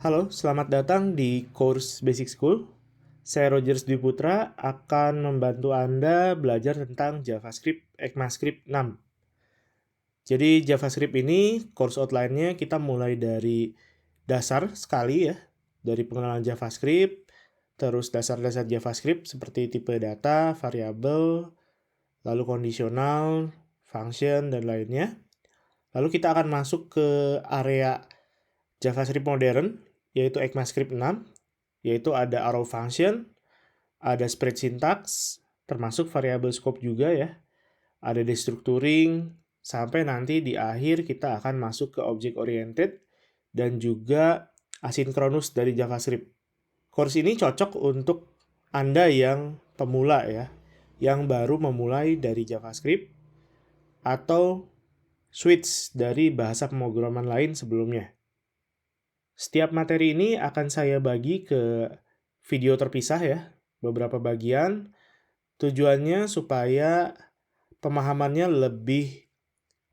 Halo, selamat datang di course Basic School. Saya Rogers Dwi Putra akan membantu Anda belajar tentang JavaScript ECMAScript 6. Jadi JavaScript ini course outline-nya kita mulai dari dasar sekali ya, dari pengenalan JavaScript, terus dasar-dasar JavaScript seperti tipe data, variabel, lalu kondisional, function, dan lainnya. Lalu kita akan masuk ke area JavaScript modern, yaitu ECMAScript 6, yaitu ada arrow function, ada spread syntax, termasuk variable scope juga ya, ada destructuring, sampai nanti di akhir kita akan masuk ke object oriented dan juga asynchronous dari JavaScript. Course ini cocok untuk Anda yang pemula ya, yang baru memulai dari JavaScript atau switch dari bahasa pemrograman lain sebelumnya. Setiap materi ini akan saya bagi ke video terpisah ya, beberapa bagian. Tujuannya supaya pemahamannya lebih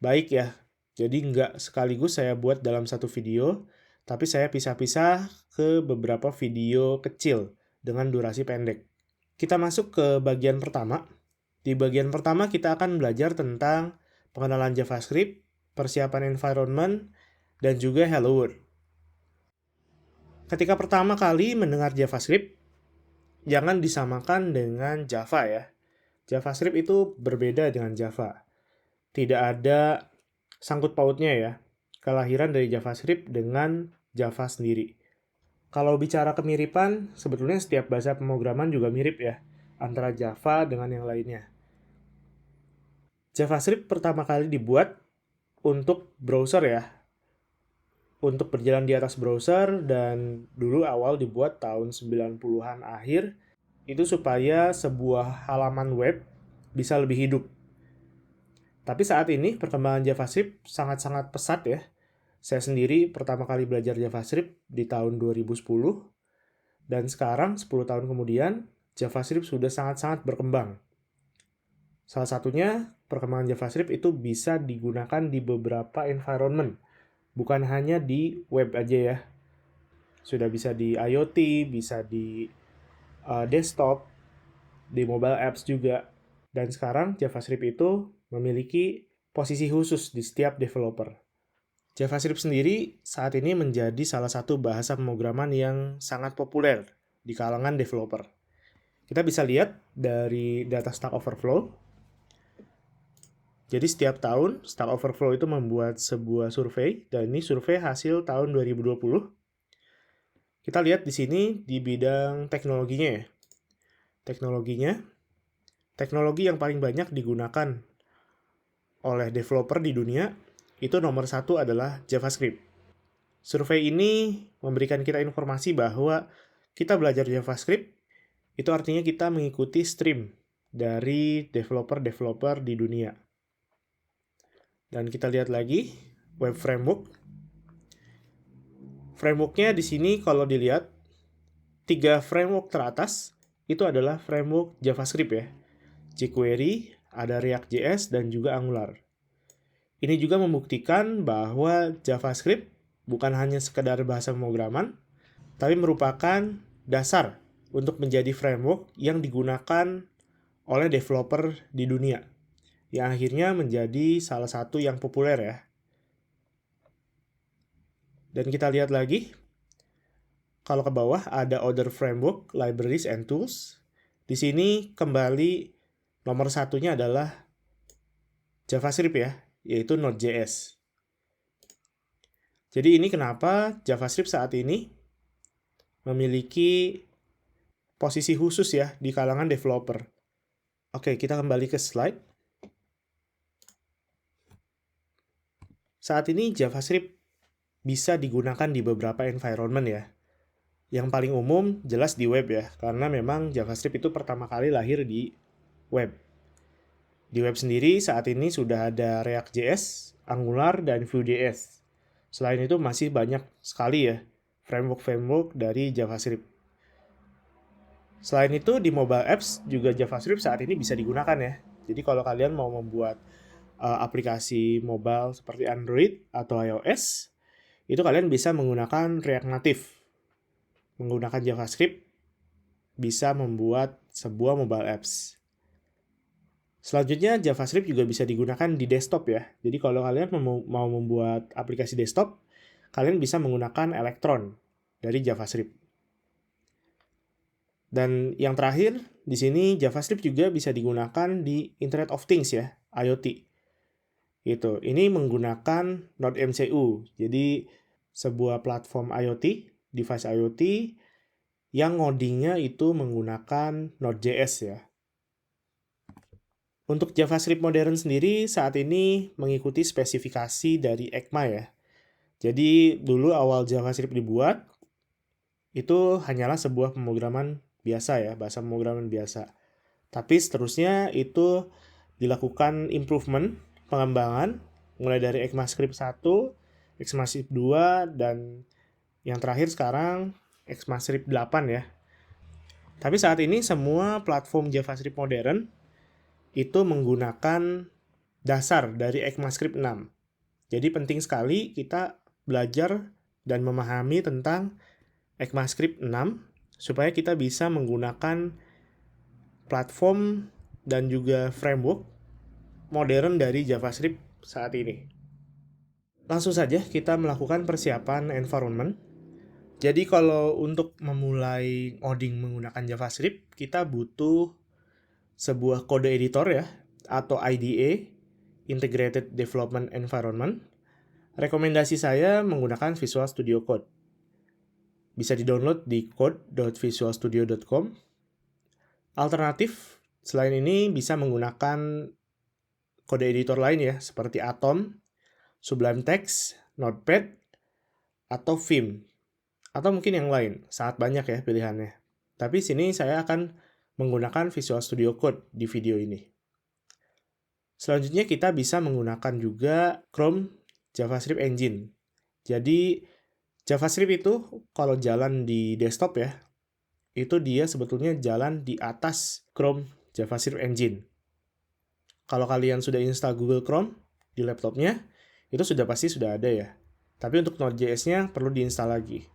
baik ya. Jadi nggak sekaligus saya buat dalam satu video, tapi saya pisah-pisah ke beberapa video kecil dengan durasi pendek. Kita masuk ke bagian pertama. Di bagian pertama kita akan belajar tentang pengenalan JavaScript, persiapan environment, dan juga Hello World. Ketika pertama kali mendengar JavaScript, jangan disamakan dengan Java ya. JavaScript itu berbeda dengan Java. Tidak ada sangkut pautnya ya, kelahiran dari JavaScript dengan Java sendiri. Kalau bicara kemiripan, sebetulnya setiap bahasa pemrograman juga mirip ya, antara Java dengan yang lainnya. JavaScript pertama kali dibuat untuk browser ya, untuk berjalan di atas browser, dan dulu awal dibuat tahun 90-an akhir, itu supaya sebuah halaman web bisa lebih hidup. Tapi saat ini perkembangan JavaScript sangat-sangat pesat ya. Saya sendiri pertama kali belajar JavaScript di tahun 2010, dan sekarang 10 tahun kemudian JavaScript sudah sangat-sangat berkembang. Salah satunya perkembangan JavaScript itu bisa digunakan di beberapa environment, bukan hanya di web aja ya. Sudah bisa di IoT, bisa di desktop, di mobile apps juga. Dan sekarang JavaScript itu memiliki posisi khusus di setiap developer. JavaScript sendiri saat ini menjadi salah satu bahasa pemrograman yang sangat populer di kalangan developer. Kita bisa lihat dari data Stack Overflow. Jadi setiap tahun Stack Overflow itu membuat sebuah survei, dan ini survei hasil tahun 2020. Kita lihat di sini di bidang teknologinya ya. Teknologi yang paling banyak digunakan oleh developer di dunia itu nomor satu adalah JavaScript. Survei ini memberikan kita informasi bahwa kita belajar JavaScript itu artinya kita mengikuti stream dari developer-developer di dunia. Dan kita lihat lagi web framework. Frameworknya di sini kalau dilihat 3 framework teratas itu adalah framework JavaScript ya. jQuery, ada React.js, dan juga Angular. Ini juga membuktikan bahwa JavaScript bukan hanya sekedar bahasa pemrograman, tapi merupakan dasar untuk menjadi framework yang digunakan oleh developer di dunia, yang akhirnya menjadi salah satu yang populer ya. Dan kita lihat lagi, kalau ke bawah ada other framework, libraries, and tools. Di sini kembali nomor satunya adalah JavaScript ya, yaitu Node.js. Jadi ini kenapa JavaScript saat ini memiliki posisi khusus ya di kalangan developer. Oke, kita kembali ke slide. Saat ini JavaScript bisa digunakan di beberapa environment ya. Yang paling umum jelas di web ya, karena memang JavaScript itu pertama kali lahir di web. Di web sendiri saat ini sudah ada React.js, Angular, dan Vue.js. Selain itu masih banyak sekali ya framework-framework dari JavaScript. Selain itu di mobile apps juga JavaScript saat ini bisa digunakan ya. Jadi kalau kalian mau membuat aplikasi mobile seperti Android atau iOS, itu kalian bisa menggunakan React Native menggunakan JavaScript bisa membuat sebuah mobile apps. Selanjutnya, JavaScript juga bisa digunakan di desktop ya. Jadi kalau kalian mau membuat aplikasi desktop, kalian bisa menggunakan Electron dari JavaScript. Dan yang terakhir, di sini JavaScript juga bisa digunakan di Internet of Things ya, IoT. Gitu. Ini menggunakan Node MCU. Jadi sebuah platform IoT, device IoT yang ngodingnya itu menggunakan Node.js ya. Untuk JavaScript modern sendiri saat ini mengikuti spesifikasi dari ECMA ya. Jadi dulu awal JavaScript dibuat, itu hanyalah sebuah pemrograman biasa ya, bahasa pemrograman biasa. Tapi seterusnya itu dilakukan improvement, pengembangan, mulai dari ECMAScript 1, ECMAScript 2, dan yang terakhir sekarang ECMAScript 8 ya. Tapi saat ini semua platform JavaScript modern itu menggunakan dasar dari ECMAScript 6. Jadi penting sekali kita belajar dan memahami tentang ECMAScript 6 supaya kita bisa menggunakan platform dan juga framework modern dari JavaScript saat ini. Langsung saja kita melakukan persiapan environment. Jadi kalau untuk memulai ngoding menggunakan JavaScript, kita butuh sebuah kode editor ya, atau IDE, Integrated Development Environment. Rekomendasi saya menggunakan Visual Studio Code. Bisa di-download di code.visualstudio.com. Alternatif, selain ini bisa menggunakan kode editor lain ya, seperti Atom, Sublime Text, Notepad, atau Vim. Atau mungkin yang lain, sangat banyak ya pilihannya. Tapi sini saya akan menggunakan Visual Studio Code di video ini. Selanjutnya kita bisa menggunakan juga Chrome JavaScript Engine. Jadi JavaScript itu kalau jalan di desktop ya, itu dia sebetulnya jalan di atas Chrome JavaScript Engine. Kalau kalian sudah install Google Chrome di laptopnya, itu pasti sudah ada ya. Tapi untuk Node.js-nya perlu diinstal lagi.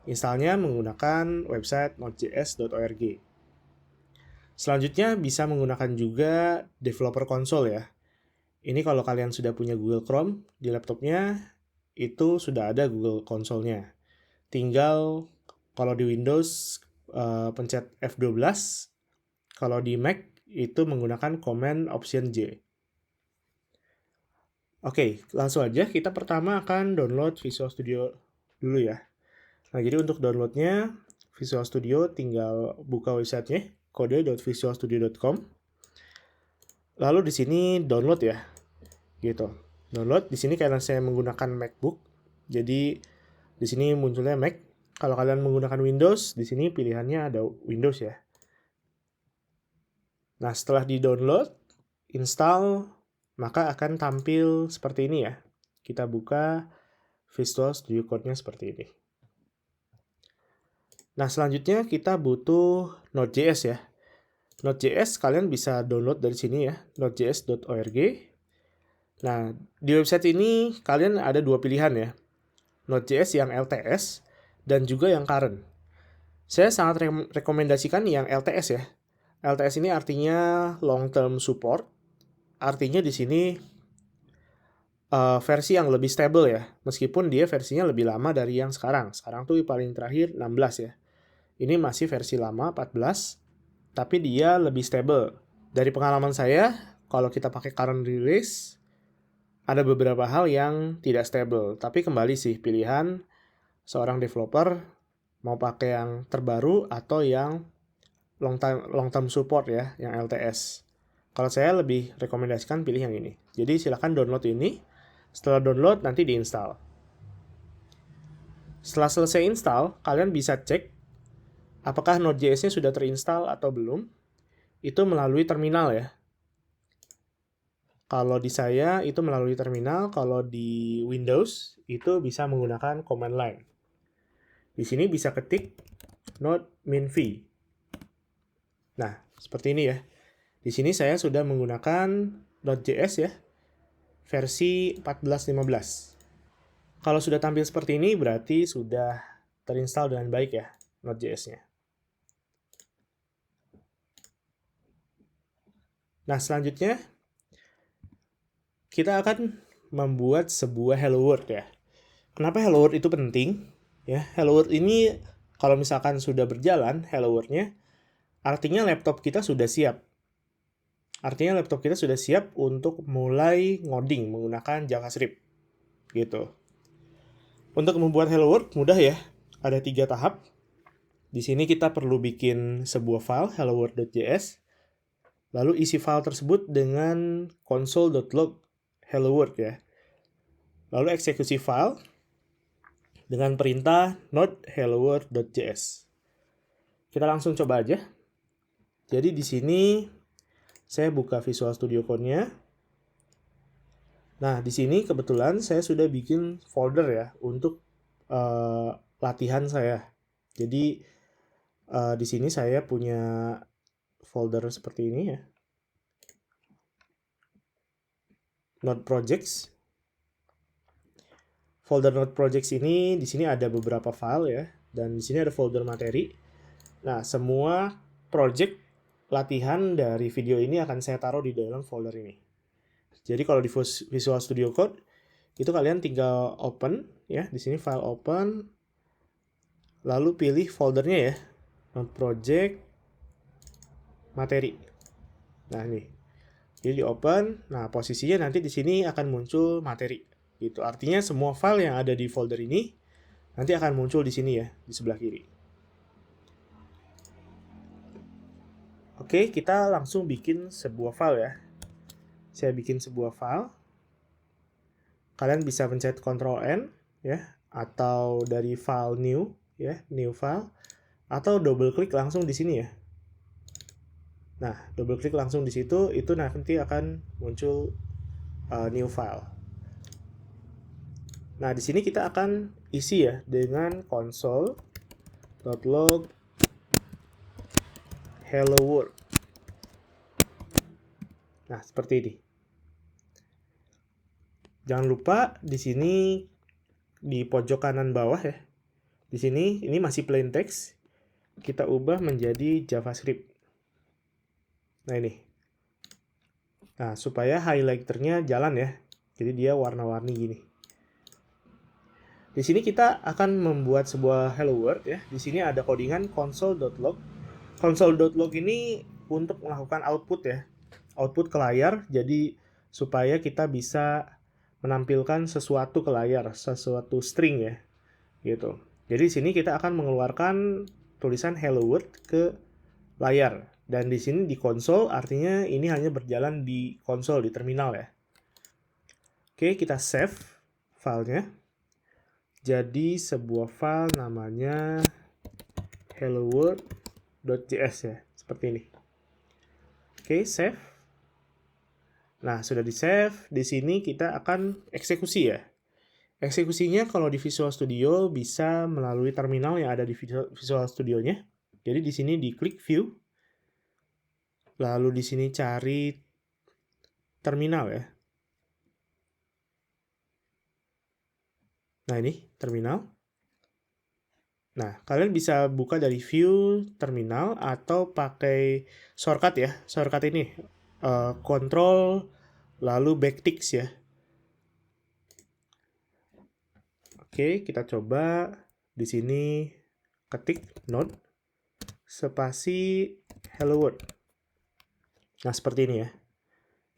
Installnya menggunakan website nodejs.org. Selanjutnya bisa menggunakan juga Developer Console ya. Ini kalau kalian sudah punya Google Chrome di laptopnya, itu sudah ada Google Console-nya. Tinggal kalau di Windows pencet F12, kalau di Mac itu menggunakan Command Option J. Oke, langsung aja kita pertama akan download Visual Studio dulu ya. Nah, jadi untuk downloadnya Visual Studio tinggal buka websitenya kode.visualstudio.com. Lalu di sini download ya. Gitu. Download di sini karena saya menggunakan MacBook. Jadi di sini munculnya Mac. Kalau kalian menggunakan Windows, di sini pilihannya ada Windows ya. Nah, setelah di-download, install, maka akan tampil seperti ini ya. Kita buka Visual Studio Code-nya seperti ini. Nah, selanjutnya kita butuh Node.js ya. Node.js kalian bisa download dari sini ya, nodejs.org. Nah, di website ini kalian ada dua pilihan ya. Node.js yang LTS dan juga yang current. Saya sangat rekomendasikan yang LTS ya. LTS ini artinya long term support. Artinya di sini versi yang lebih stable ya. Meskipun dia versinya lebih lama dari yang sekarang. Sekarang tuh paling terakhir 16 ya. Ini masih versi lama 14, tapi dia lebih stable. Dari pengalaman saya, kalau kita pakai current release, ada beberapa hal yang tidak stable. Tapi kembali sih pilihan seorang developer mau pakai yang terbaru atau yang long term support ya, yang LTS. Kalau saya lebih rekomendasikan pilih yang ini. Jadi silakan download ini. Setelah download nanti diinstal. Setelah selesai install, kalian bisa cek apakah Node.js-nya sudah terinstall atau belum. Itu melalui terminal ya. Kalau di saya itu melalui terminal, kalau di Windows itu bisa menggunakan command line. Di sini bisa ketik node min-v. Nah, seperti ini ya. Di sini saya sudah menggunakan Node.js ya, versi 14.15. Kalau sudah tampil seperti ini berarti sudah terinstall dengan baik ya, Node.js-nya. Nah, selanjutnya kita akan membuat sebuah hello world ya. Kenapa hello world itu penting? Ya, hello world ini kalau misalkan sudah berjalan hello world-nya, artinya laptop kita sudah siap. Artinya laptop kita sudah siap untuk mulai ngoding menggunakan JavaScript. Gitu. Untuk membuat hello world mudah ya. Ada 3 tahap. Di sini kita perlu bikin sebuah file helloworld.js. Lalu isi file tersebut dengan console.log hello world ya. Lalu eksekusi file dengan perintah node helloworld.js. Kita langsung coba aja. Jadi di sini saya buka Visual Studio Code-nya. Nah, di sini kebetulan saya sudah bikin folder ya untuk latihan saya. Jadi di sini saya punya folder seperti ini ya. Node Projects. Folder Node Projects ini di sini ada beberapa file ya, dan di sini ada folder materi. Nah, semua project latihan dari video ini akan saya taruh di dalam folder ini. Jadi kalau di Visual Studio Code itu kalian tinggal open ya, di sini file open, lalu pilih foldernya ya, Node Project materi. Nah nih, jadi di open. Nah posisinya nanti di sini akan muncul materi. Gitu. Artinya semua file yang ada di folder ini nanti akan muncul di sini ya, di sebelah kiri. Oke, kita langsung bikin sebuah file ya. Saya bikin sebuah file. Kalian bisa pencet Ctrl N ya, atau dari file new ya, new file, atau double klik langsung di sini ya. Nah, double klik langsung di situ, itu nanti akan muncul new file. Nah, di sini kita akan isi ya dengan console.log hello world. Nah, seperti ini. Jangan lupa di sini di pojok kanan bawah ya. Di sini ini masih plain text. Kita ubah menjadi JavaScript. Nah, ini. Nah, supaya highlighternya jalan ya. Jadi dia warna-warni gini. Di sini kita akan membuat sebuah hello world ya. Di sini ada codingan console.log. Console.log ini untuk melakukan output ya. Output ke layar, jadi supaya kita bisa menampilkan sesuatu ke layar, sesuatu string ya. Gitu. Jadi di sini kita akan mengeluarkan tulisan hello world ke layar. Dan di sini di konsol artinya ini hanya berjalan di konsol, di terminal ya. Oke, kita save filenya. Jadi sebuah file namanya helloworld.js ya, seperti ini. Oke, save. Nah, sudah di-save. Di sini kita akan eksekusi ya. Eksekusinya kalau di Visual Studio bisa melalui terminal yang ada di Visual Studio-nya. Jadi di sini diklik View. Lalu di sini cari terminal ya. Nah, ini terminal. Nah, kalian bisa buka dari view terminal atau pakai shortcut ya. Shortcut ini control lalu backticks ya. Oke, kita coba di sini ketik node spasi hello world. Nah, seperti ini ya.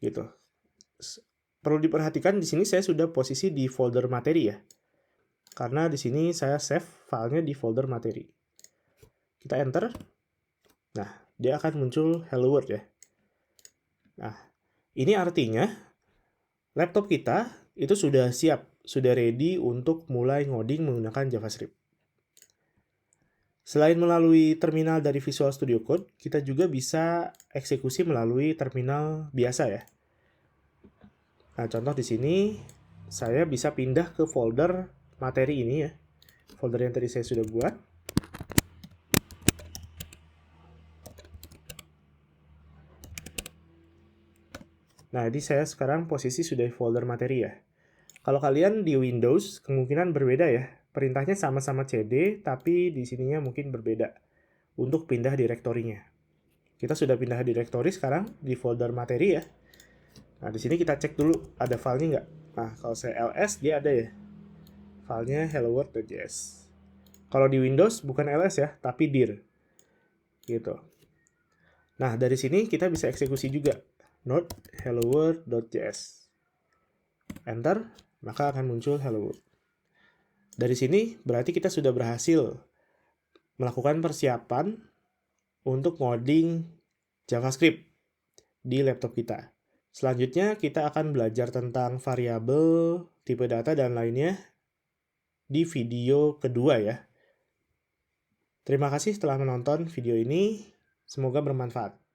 Gitu. Perlu diperhatikan di sini saya sudah posisi di folder materi ya. Karena di sini saya save filenya di folder materi. Kita enter. Nah, dia akan muncul hello world ya. Nah, ini artinya laptop kita itu sudah siap, sudah ready untuk mulai ngoding menggunakan JavaScript. Selain melalui terminal dari Visual Studio Code, kita juga bisa eksekusi melalui terminal biasa ya. Nah, contoh di sini saya bisa pindah ke folder materi ini ya, folder yang tadi saya sudah buat. Nah, jadi saya sekarang posisi sudah di folder materi ya. Kalau kalian di Windows, kemungkinan berbeda ya. perintahnya sama-sama cd, tapi di sininya mungkin berbeda untuk pindah direktorinya. Kita sudah pindah direktori sekarang di folder materi ya. Nah, di sini kita cek dulu ada filenya nggak. Nah, kalau saya ls, dia ada ya. Filenya helloworld.js. Kalau di Windows bukan ls ya, tapi dir. Gitu. Nah, dari sini kita bisa eksekusi juga. Node helloworld.js. Enter, maka akan muncul hello world. Dari sini berarti kita sudah berhasil melakukan persiapan untuk ngoding JavaScript di laptop kita. Selanjutnya kita akan belajar tentang variabel, tipe data, dan lainnya di video kedua ya. Terima kasih telah menonton video ini, semoga bermanfaat.